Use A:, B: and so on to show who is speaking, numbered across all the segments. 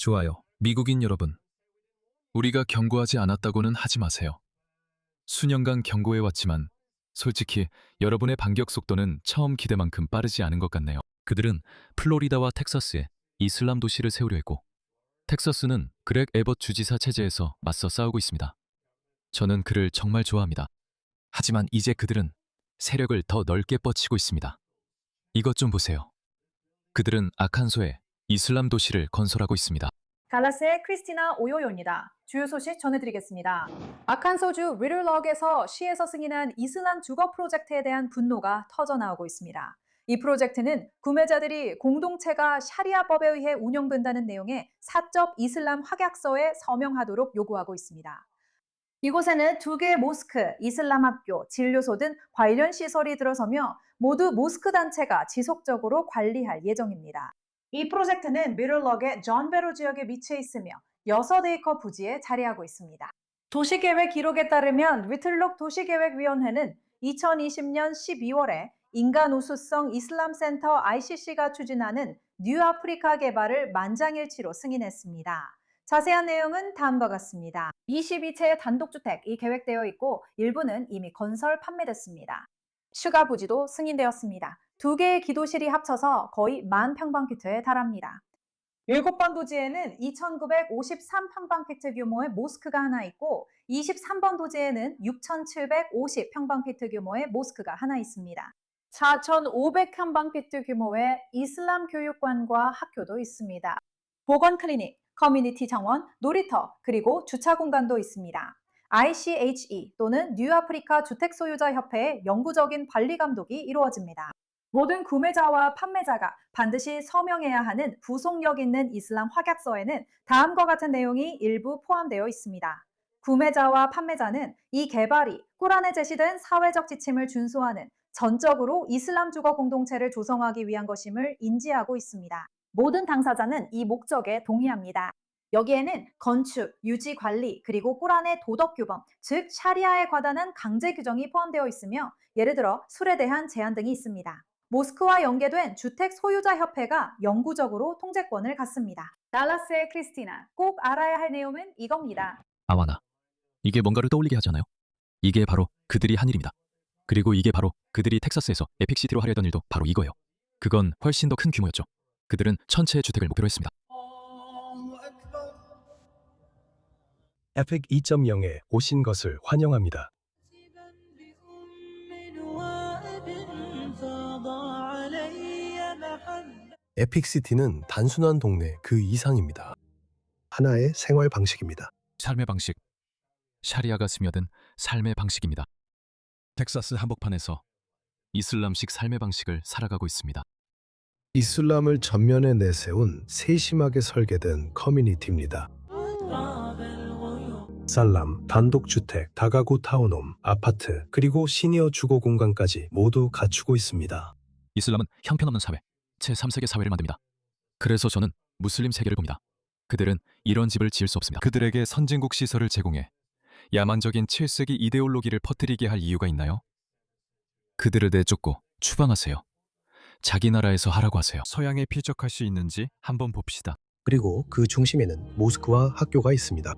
A: 좋아요. 미국인 여러분, 우리가 경고하지 않았다고는 하지 마세요. 수년간 경고해왔지만 솔직히 여러분의 반격 속도는 처음 기대만큼 빠르지 않은 것 같네요. 그들은 플로리다와 텍사스에 이슬람 도시를 세우려 했고 텍사스는 그렉 에벗 주지사 체제에서 맞서 싸우고 있습니다. 저는 그를 정말 좋아합니다. 하지만 이제 그들은 세력을 더 넓게 뻗치고 있습니다. 이것 좀 보세요. 그들은 아칸소에 이슬람 도시를 건설하고 있습니다.
B: 달라스의 크리스티나 오요요입니다. 주요 소식 전해드리겠습니다. 아칸소주 리틀럭에서 시에서 승인한 이슬람 주거 프로젝트에 대한 분노가 터져나오고 있습니다. 이 프로젝트는 구매자들이 공동체가 샤리아법에 의해 운영된다는 내용의 사적 이슬람 확약서에 서명하도록 요구하고 있습니다. 이곳에는 2개의 모스크, 이슬람 학교, 진료소 등 관련 시설이 들어서며 모두 모스크 단체가 지속적으로 관리할 예정입니다. 이 프로젝트는 미들럭의 존베로 지역에 위치해 있으며 6에이커 부지에 자리하고 있습니다. 도시계획 기록에 따르면 리틀록 도시계획위원회는 2020년 12월에 인간우수성 이슬람센터 ICC가 추진하는 뉴아프리카 개발을 만장일치로 승인했습니다. 자세한 내용은 다음과 같습니다. 22채의 단독주택이 계획되어 있고 일부는 이미 건설 판매됐습니다. 슈가 부지도 승인되었습니다. 2개의 기도실이 합쳐서 거의 10,000평방피트에 달합니다. 7번 도지에는 2,953평방피트 규모의 모스크가 하나 있고 23번 도지에는 6,750평방피트 규모의 모스크가 하나 있습니다. 4,500평방피트 규모의 이슬람 교육관과 학교도 있습니다. 보건 클리닉, 커뮤니티 정원, 놀이터, 그리고 주차 공간도 있습니다. ICHE 또는 뉴아프리카 주택소유자협회의 영구적인 관리 감독이 이루어집니다. 모든 구매자와 판매자가 반드시 서명해야 하는 구속력 있는 이슬람 확약서에는 다음과 같은 내용이 일부 포함되어 있습니다. 구매자와 판매자는 이 개발이 꾸란에 제시된 사회적 지침을 준수하는 전적으로 이슬람 주거 공동체를 조성하기 위한 것임을 인지하고 있습니다. 모든 당사자는 이 목적에 동의합니다. 여기에는 건축, 유지 관리, 그리고 꾸란의 도덕 규범, 즉 샤리아에 관한한 강제 규정이 포함되어 있으며 예를 들어 술에 대한 제한 등이 있습니다. 모스크와 연계된 주택 소유자 협회가 영구적으로 통제권을 갖습니다. 달라스의 크리스티나, 꼭 알아야 할 내용은 이겁니다.
A: 아와나, 이게 뭔가를 떠올리게 하잖아요. 이게 바로 그들이 한 일입니다. 그리고 이게 바로 그들이 텍사스에서 에픽시티로 하려던 일도 바로 이거예요. 그건 훨씬 더 큰 규모였죠. 그들은 천체의 주택을 목표로 했습니다.
C: 에픽 2.0에 오신 것을 환영합니다. 에픽시티는 단순한 동네 그 이상입니다. 하나의 생활 방식입니다.
A: 삶의 방식, 샤리아가 스며든 삶의 방식입니다. 텍사스 한복판에서 이슬람식 삶의 방식을 살아가고 있습니다.
C: 이슬람을 전면에 내세운 세심하게 설계된 커뮤니티입니다. 살람, 단독주택, 다가구 타운홈, 아파트, 그리고 시니어 주거 공간까지 모두 갖추고 있습니다.
A: 이슬람은 형편없는 사회, 제3세계 사회를 만듭니다. 그래서 저는 무슬림 세계를 봅니다. 그들은 이런 집을 지을 수 없습니다. 그들에게 선진국 시설을 제공해 야만적인 7세기 이데올로기를 퍼뜨리게 할 이유가 있나요? 그들을 내쫓고 추방하세요. 자기 나라에서 하라고 하세요. 서양에 필적할 수 있는지 한번 봅시다.
C: 그리고 그 중심에는 모스크와 학교가 있습니다.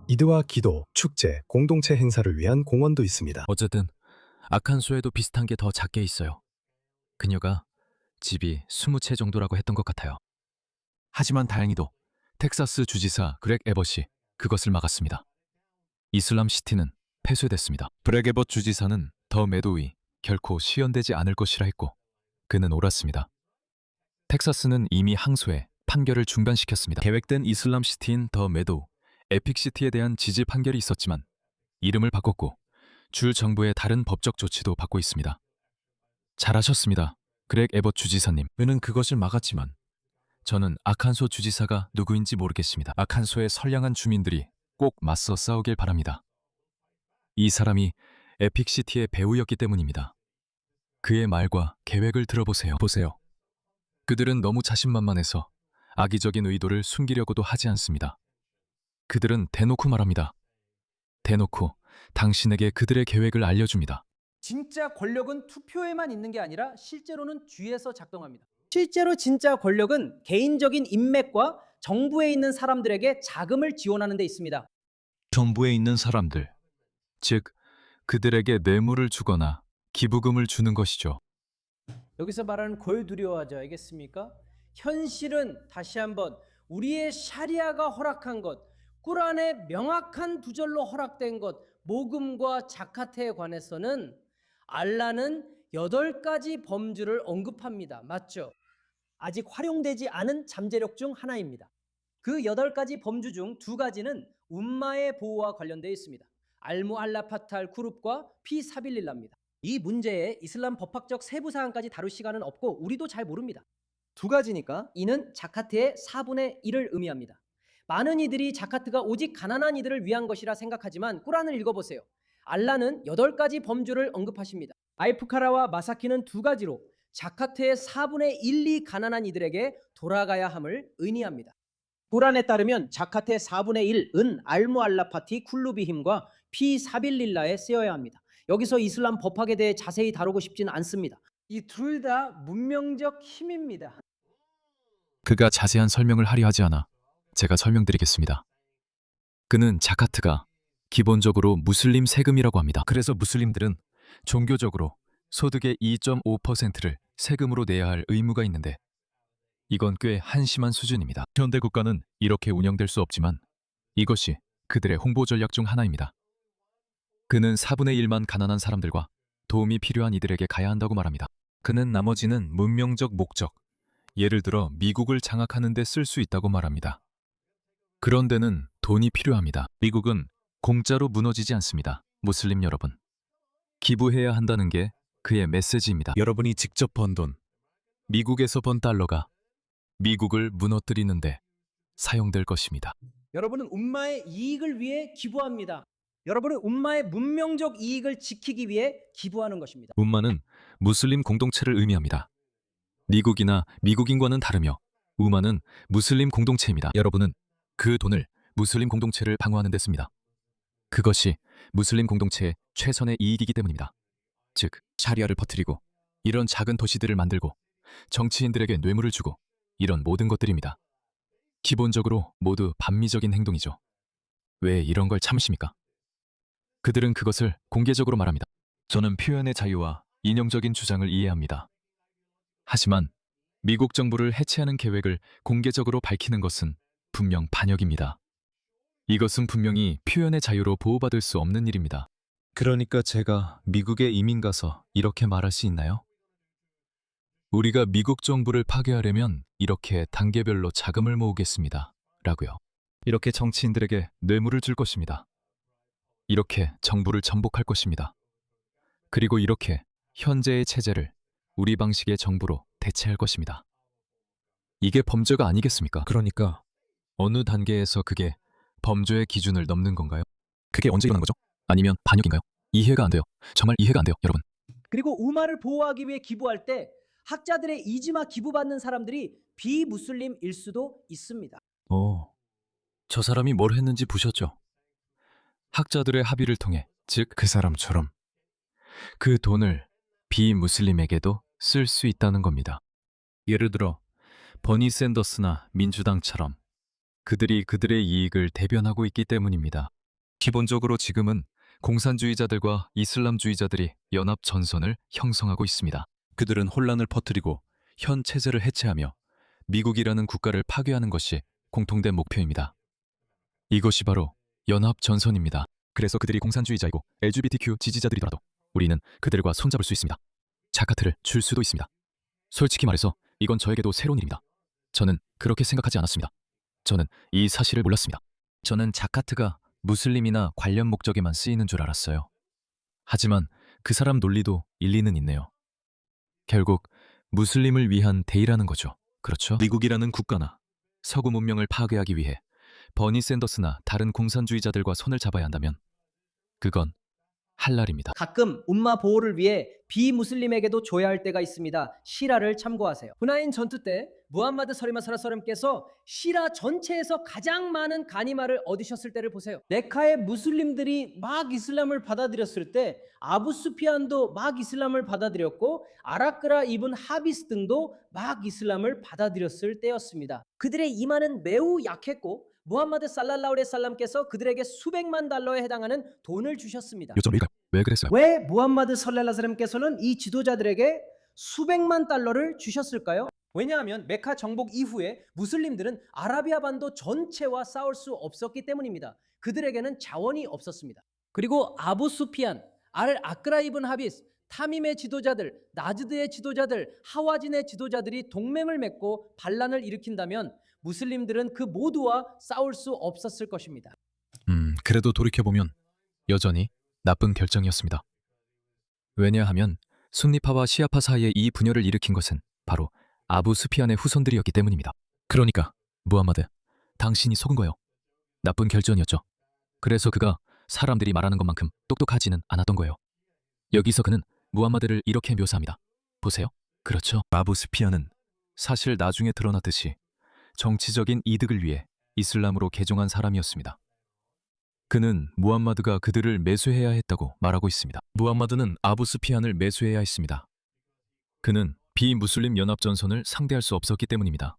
C: 이드와 기도, 축제, 공동체 행사를 위한 공원도 있습니다.
A: 어쨌든 아칸소에도 비슷한 게 더 작게 있어요. 그녀가 집이 20채 정도라고 했던 것 같아요. 하지만 다행히도 텍사스 주지사 그렉 에벗이 그것을 막았습니다. 이슬람 시티는 폐쇄됐습니다. 그렉 에벗 주지사는 더 메도위 결코 시연되지 않을 것이라 했고 그는 옳았습니다. 텍사스는 이미 항소해 판결을 중단시켰습니다. 계획된 이슬람 시티인 더 메도우 에픽시티에 대한 지지 판결이 있었지만 이름을 바꿨고 줄 정부의 다른 법적 조치도 받고 있습니다. 잘하셨습니다. 그렉 에벗 주지사님. 그는 그것을 막았지만 저는 아칸소 주지사가 누구인지 모르겠습니다. 아칸소의 선량한 주민들이 꼭 맞서 싸우길 바랍니다. 이 사람이 에픽시티의 배우였기 때문입니다. 그의 말과 계획을 들어보세요. 보세요. 그들은 너무 자신만만해서 악의적인 의도를 숨기려고도 하지 않습니다. 그들은 대놓고 말합니다. 대놓고 당신에게 그들의 계획을 알려줍니다.
D: 진짜 권력은 투표에만 있는 게 아니라 실제로는 뒤에서 작동합니다. 실제로 진짜 권력은 개인적인 인맥과 정부에 있는 사람들에게 자금을 지원하는 데 있습니다.
A: 정부에 있는 사람들, 즉 그들에게 뇌물을 주거나 기부금을 주는 것이죠.
D: 여기서 말하는 걸 두려워하지 알겠습니까? 현실은 다시 한번 우리의 샤리아가 허락한 것, 꾸란의 명확한 구절로 허락된 것, 모금과 자카트에 관해서는 알라는 8가지 범주를 언급합니다. 맞죠? 아직 활용되지 않은 잠재력 중 하나입니다. 그 8가지 범주 중 2가지는 움마의 보호와 관련되어 있습니다. 알무알라파트 알 쿠룹과 피사빌릴라입니다. 이 문제의 이슬람 법학적 세부 사항까지 다룰 시간은 없고 우리도 잘 모릅니다. 2가지니까 이는 자카트의 4분의 1을 의미합니다. 많은 이들이 자카트가 오직 가난한 이들을 위한 것이라 생각하지만 꾸란을 읽어보세요. 알라는 8가지 범주를 언급하십니다. 알프카라와 마사키는 2가지로 자카트의 4분의 1이 가난한 이들에게 돌아가야 함을 의미합니다. 꾸란에 따르면 자카트의 4분의 1은 알무알라파티 쿨루비힘과 피사빌릴라에 쓰여야 합니다. 여기서 이슬람 법학에 대해 자세히 다루고 싶지는 않습니다. 이 둘 다 문명적 힘입니다.
A: 그가 자세한 설명을 하려 하지 않아 제가 설명드리겠습니다. 그는 자카트가 기본적으로 무슬림 세금이라고 합니다. 그래서 무슬림들은 종교적으로 소득의 2.5%를 세금으로 내야 할 의무가 있는데 이건 꽤 한심한 수준입니다. 현대 국가는 이렇게 운영될 수 없지만 이것이 그들의 홍보 전략 중 하나입니다. 그는 4분의 1만 가난한 사람들과 도움이 필요한 이들에게 가야 한다고 말합니다. 그는 나머지는 문명적 목적, 예를 들어 미국을 장악하는 데 쓸 수 있다고 말합니다. 그런 데는 돈이 필요합니다. 미국은 공짜로 무너지지 않습니다. 무슬림 여러분. 기부해야 한다는 게 그의 메시지입니다. 여러분이 직접 번 돈, 미국에서 번 달러가 미국을 무너뜨리는데 사용될 것입니다.
D: 여러분은 umma의 이익을 위해 기부합니다. 여러분은 umma의 문명적 이익을 지키기 위해 기부하는 것입니다.
A: umma는 무슬림 공동체를 의미합니다. 미국이나 미국인과는 다르며 umma는 무슬림 공동체입니다. 여러분은 그 돈을 무슬림 공동체를 방어하는 데 씁니다. 그것이 무슬림 공동체의 최선의 이익이기 때문입니다. 즉, 샤리아를 퍼뜨리고 이런 작은 도시들을 만들고 정치인들에게 뇌물을 주고 이런 모든 것들입니다. 기본적으로 모두 반미적인 행동이죠. 왜 이런 걸 참으십니까? 그들은 그것을 공개적으로 말합니다. 저는 표현의 자유와 이념적인 주장을 이해합니다. 하지만 미국 정부를 해체하는 계획을 공개적으로 밝히는 것은 분명 반역입니다. 이것은 분명히 표현의 자유로 보호받을 수 없는 일입니다. 그러니까 제가 미국에 이민 가서 이렇게 말할 수 있나요? 우리가 미국 정부를 파괴하려면 이렇게 단계별로 자금을 모으겠습니다. 라고요. 이렇게 정치인들에게 뇌물을 줄 것입니다. 이렇게 정부를 전복할 것입니다. 그리고 이렇게 현재의 체제를 우리 방식의 정부로 대체할 것입니다. 이게 범죄가 아니겠습니까? 그러니까 어느 단계에서 그게 범죄의 기준을 넘는 건가요? 그게 언제 일어난 거죠? 아니면 반역인가요? 이해가 안 돼요. 정말 이해가 안 돼요, 여러분.
D: 그리고 우마를 보호하기 위해 기부할 때 학자들의 이지마 기부받는 사람들이 비무슬림일 수도 있습니다.
A: 저 사람이 뭘 했는지 보셨죠? 학자들의 합의를 통해, 즉 그 사람처럼 그 돈을 비무슬림에게도 쓸 수 있다는 겁니다. 예를 들어 버니 샌더스나 민주당처럼 그들이 그들의 이익을 대변하고 있기 때문입니다. 기본적으로 지금은 공산주의자들과 이슬람주의자들이 연합 전선을 형성하고 있습니다. 그들은 혼란을 퍼뜨리고 현 체제를 해체하며 미국이라는 국가를 파괴하는 것이 공통된 목표입니다. 이것이 바로 연합 전선입니다. 그래서 그들이 공산주의자이고 LGBTQ 지지자들이더라도 우리는 그들과 손잡을 수 있습니다. 자카트를 줄 수도 있습니다. 솔직히 말해서 이건 저에게도 새로운 일입니다. 저는 그렇게 생각하지 않았습니다. 저는 이 사실을 몰랐습니다. 저는 자카트가 무슬림이나 관련 목적에만 쓰이는 줄 알았어요. 하지만 그 사람 논리도 일리는 있네요. 결국 무슬림을 위한 대의라는 거죠. 그렇죠? 미국이라는 국가나 서구 문명을 파괴하기 위해 버니 샌더스나 다른 공산주의자들과 손을 잡아야 한다면 그건 할랄입니다.
D: 가끔 umma 보호를 위해 비무슬림에게도 줘야 할 때가 있습니다. 시라를 참고하세요. 후나인 전투 때 무함마드 서리마사라사람께서 시라 전체에서 가장 많은 가니마를 얻으셨을 때를 보세요. 메카의 무슬림들이 막 이슬람을 받아들였을 때 아부수피안도 막 이슬람을 받아들였고 아라크라 이븐 하비스 등도 막 이슬람을 받아들였을 때였습니다. 그들의 이만은 매우 약했고 무함마드 살랄라후 알레이히 살람께서 그들에게 수백만 달러에 해당하는 돈을 주셨습니다.
A: 요점 왜 그랬어요?
D: 왜 무함마드 살랄라후 살람께서는 이 지도자들에게 수백만 달러를 주셨을까요? 왜냐하면 메카 정복 이후에 무슬림들은 아라비아 반도 전체와 싸울 수 없었기 때문입니다. 그들에게는 자원이 없었습니다. 그리고 아부 수피안, 알 아크라 이븐 하비스, 타밈의 지도자들, 나즈드의 지도자들, 하와진의 지도자들이 동맹을 맺고 반란을 일으킨다면 무슬림들은 그 모두와 싸울 수 없었을 것입니다.
A: 그래도 돌이켜보면 여전히 나쁜 결정이었습니다. 왜냐하면 순니파와 시아파 사이에 이 분열을 일으킨 것은 바로 아부 수피안의 후손들이었기 때문입니다. 그러니까 무함마드, 당신이 속은 거예요. 나쁜 결정이었죠. 그래서 그가 사람들이 말하는 것만큼 똑똑하지는 않았던 거예요. 여기서 그는 무함마드를 이렇게 묘사합니다. 보세요. 그렇죠. 아부 수피안은 사실 나중에 드러났듯이 정치적인 이득을 위해 이슬람으로 개종한 사람이었습니다. 그는 무함마드가 그들을 매수해야 했다고 말하고 있습니다. 무함마드는 아부 수피안을 매수해야 했습니다. 그는 비무슬림 연합전선을 상대할 수 없었기 때문입니다.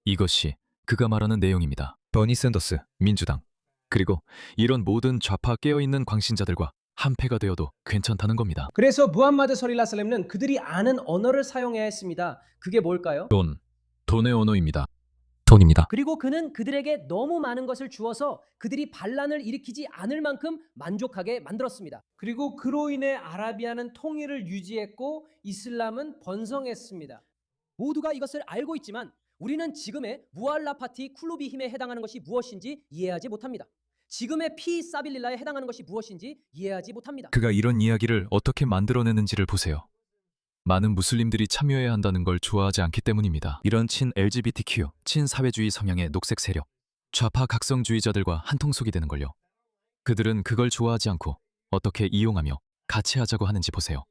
A: 이것이 그가 말하는 내용입니다. 버니 샌더스, 민주당, 그리고 이런 모든 좌파 깨어있는 광신자들과 한패가 되어도 괜찮다는 겁니다.
D: 그래서 무함마드 서릴라 살렘은 그들이 아는 언어를 사용해야 했습니다. 그게 뭘까요?
A: 돈의 언어입니다. 돈입니다.
D: 그리고 그는 그들에게 너무 많은 것을 주어서 그들이 반란을 일으키지 않을 만큼 만족하게 만들었습니다. 그리고 그로 인해 아라비아는 통일을 유지했고 이슬람은 번성했습니다. 모두가 이것을 알고 있지만 우리는 지금의 무알라 파티 쿨루비힘에 해당하는 것이 무엇인지 이해하지 못합니다. 지금의 피 사빌릴라에 해당하는 것이 무엇인지 이해하지 못합니다.
A: 그가 이런 이야기를 어떻게 만들어내는지를 보세요. 많은 무슬림들이 참여해야 한다는 걸 좋아하지 않기 때문입니다. 이런 친 LGBTQ, 친사회주의 성향의 녹색 세력, 좌파 각성주의자들과 한통속이 되는 걸요. 그들은 그걸 좋아하지 않고 어떻게 이용하며 같이 하자고 하는지 보세요.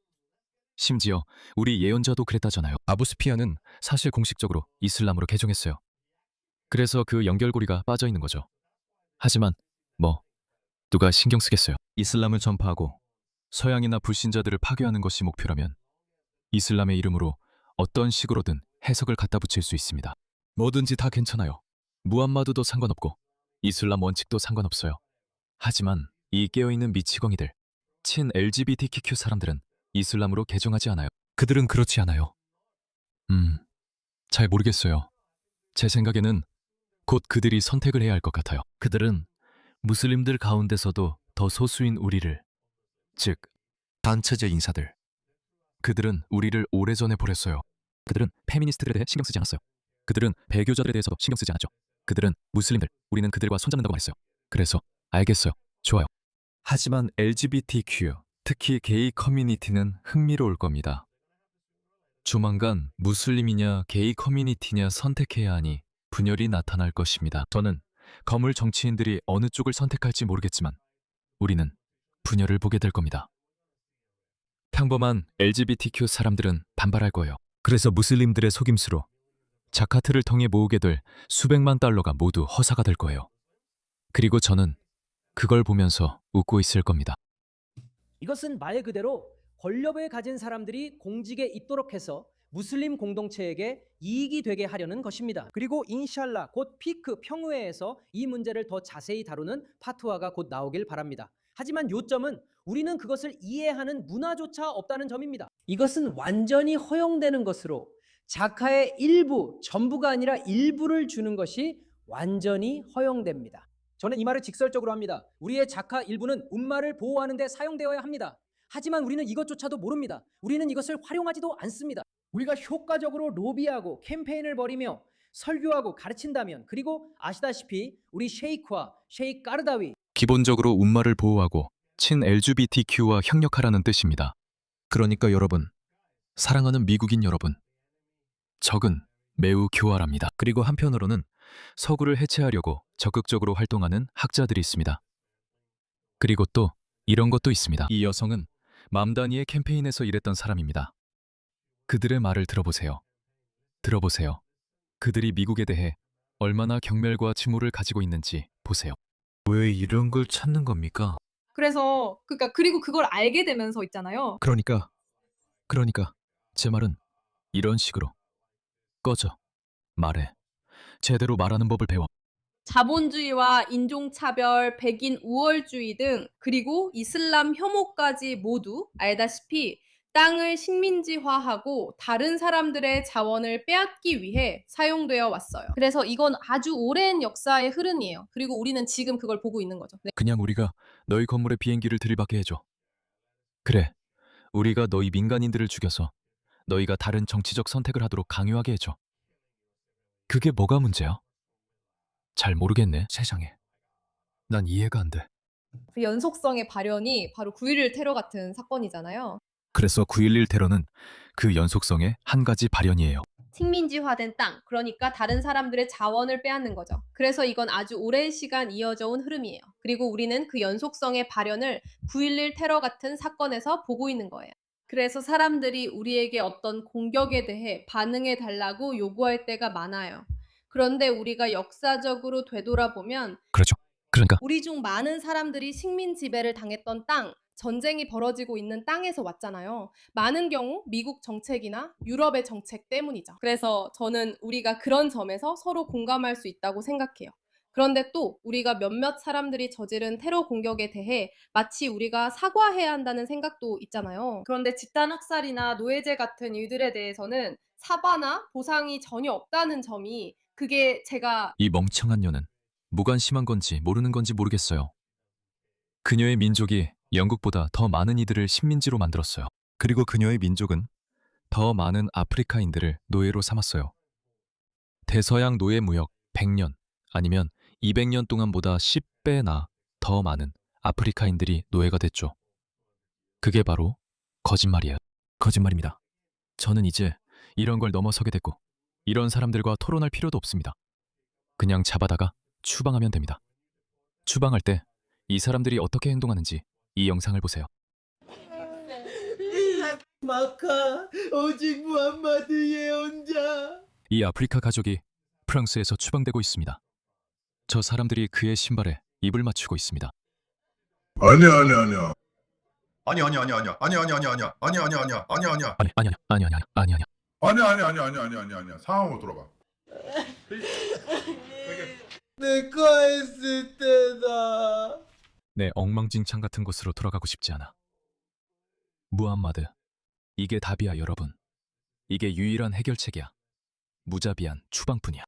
A: 심지어 우리 예언자도 그랬다잖아요. 아부 수피안은 사실 공식적으로 이슬람으로 개종했어요. 그래서 그 연결고리가 빠져 있는 거죠. 하지만 누가 신경 쓰겠어요. 이슬람을 전파하고 서양이나 불신자들을 파괴하는 것이 목표라면 이슬람의 이름으로 어떤 식으로든 해석을 갖다 붙일 수 있습니다. 뭐든지 다 괜찮아요. 무함마드도 상관없고 이슬람 원칙도 상관없어요. 하지만 이 깨어있는 미치광이들, 친 LGBTQ 사람들은 이슬람으로 개종하지 않아요. 그들은 그렇지 않아요. 잘 모르겠어요. 제 생각에는 곧 그들이 선택을 해야 할 것 같아요. 그들은 무슬림들 가운데서도 더 소수인 우리를, 즉 단체제 인사들, 그들은 우리를 오래전에 버렸어요. 그들은 페미니스트들에 대해 신경 쓰지 않았어요. 그들은 배교자들에 대해서도 신경 쓰지 않았죠. 그들은 무슬림들, 우리는 그들과 손잡는다고 말했어요. 그래서 알겠어요. 좋아요. 하지만 LGBTQ, 특히 게이 커뮤니티는 흥미로울 겁니다. 조만간 무슬림이냐 게이 커뮤니티냐 선택해야 하니 분열이 나타날 것입니다. 저는 거물 정치인들이 어느 쪽을 선택할지 모르겠지만 우리는 분열을 보게 될 겁니다. 평범한 LGBTQ 사람들은 반발할 거예요. 그래서 무슬림들의 속임수로 자카트를 통해 모으게 될 수백만 달러가 모두 허사가 될 거예요. 그리고 저는 그걸 보면서 웃고 있을 겁니다.
D: 이것은 말 그대로 권력을 가진 사람들이 공직에 있도록 해서 무슬림 공동체에게 이익이 되게 하려는 것입니다. 그리고 인샬라 곧 피크 평화회에서 이 문제를 더 자세히 다루는 파트와가 곧 나오길 바랍니다. 하지만 요점은 우리는 그것을 이해하는 문화조차 없다는 점입니다. 이것은 완전히 허용되는 것으로 자카의 일부, 전부가 아니라 일부를 주는 것이 완전히 허용됩니다. 저는 이 말을 직설적으로 합니다. 우리의 자카 일부는 um마를 보호하는 데 사용되어야 합니다. 하지만 우리는 이것조차도 모릅니다. 우리는 이것을 활용하지도 않습니다. 우리가 효과적으로 로비하고 캠페인을 벌이며 설교하고 가르친다면, 그리고 아시다시피 우리 셰이크와 셰이크 까르다위,
A: 기본적으로 um마를 보호하고 친 LGBTQ와 협력하라는 뜻입니다. 그러니까 여러분, 사랑하는 미국인 여러분, 적은 매우 교활합니다. 그리고 한편으로는 서구를 해체하려고 적극적으로 활동하는 학자들이 있습니다. 그리고 또 이런 것도 있습니다. 이 여성은 맘다니의 캠페인에서 일했던 사람입니다. 그들의 말을 들어보세요. 들어보세요. 그들이 미국에 대해 얼마나 경멸과 증오를 가지고 있는지 보세요. 왜 이런 걸 찾는 겁니까?
E: 그래서 그리고 그걸 알게 되면서 있잖아요.
A: 그러니까 제 말은 이런 식으로 꺼져. 말해. 제대로 말하는 법을 배워.
E: 자본주의와 인종차별, 백인 우월주의 등 그리고 이슬람 혐오까지 모두 알다시피 땅을 식민지화하고 다른 사람들의 자원을 빼앗기 위해 사용되어 왔어요. 그래서 이건 아주 오랜 역사의 흐름이에요. 그리고 우리는 지금 그걸 보고 있는 거죠. 네.
A: 그냥 우리가 너희 건물에 비행기를 들이받게 해줘. 그래. 우리가 너희 민간인들을 죽여서 너희가 다른 정치적 선택을 하도록 강요하게 해줘. 그게 뭐가 문제야? 잘 모르겠네, 세상에. 난 이해가 안 돼.
E: 그 연속성의 발현이 바로 9.11 테러 같은 사건이잖아요.
A: 그래서 9.11 테러는 그 연속성의 한 가지 발현이에요.
E: 식민지화된 땅, 그러니까 다른 사람들의 자원을 빼앗는 거죠. 그래서 이건 아주 오랜 시간 이어져 온 흐름이에요. 그리고 우리는 그 연속성의 발현을 9.11 테러 같은 사건에서 보고 있는 거예요. 그래서 사람들이 우리에게 어떤 공격에 대해 반응해 달라고 요구할 때가 많아요. 그런데 우리가 역사적으로 되돌아보면
A: 그렇죠. 그러니까
E: 우리 중 많은 사람들이 식민 지배를 당했던 땅, 전쟁이 벌어지고 있는 땅에서 왔잖아요. 많은 경우 미국 정책이나 유럽의 정책 때문이죠. 그래서 저는 우리가 그런 점에서 서로 공감할 수 있다고 생각해요. 그런데 또 우리가 몇몇 사람들이 저지른 테러 공격에 대해 마치 우리가 사과해야 한다는 생각도 있잖아요. 그런데 집단 학살이나 노예제 같은 일들에 대해서는 사과나 보상이 전혀 없다는 점이 그게 제가
A: 이 멍청한 년은 무관심한 건지 모르는 건지 모르겠어요. 그녀의 민족이 영국보다 더 많은 이들을 식민지로 만들었어요. 그리고 그녀의 민족은 더 많은 아프리카인들을 노예로 삼았어요. 대서양 노예 무역 100년 아니면 200년 동안보다 10배나 더 많은 아프리카인들이 노예가 됐죠. 그게 바로 거짓말이에요. 거짓말입니다. 저는 이제 이런 걸 넘어서게 됐고 이런 사람들과 토론할 필요도 없습니다. 그냥 잡아다가 추방하면 됩니다. 추방할 때 이 사람들이 어떻게 행동하는지 이 영상을 보세요.
D: 마카 오직 무함마드의 혼자.
A: 이 아프리카 가족이 프랑스에서 추방되고 있습니다. 저 사람들이 그의 신발에 입을 맞추고 있습니다.
F: 아니야.
G: 아니 아니야. 아니 아니야. 아니 아니야. 아니 아니야. 아니 아니야.
F: 아니야. 상황으로 돌아봐.
D: 내가 했을 때다.
A: 내 엉망진창 같은 곳으로 돌아가고 싶지 않아. 무함마드, 이게 답이야 여러분. 이게 유일한 해결책이야. 무자비한 추방뿐이야.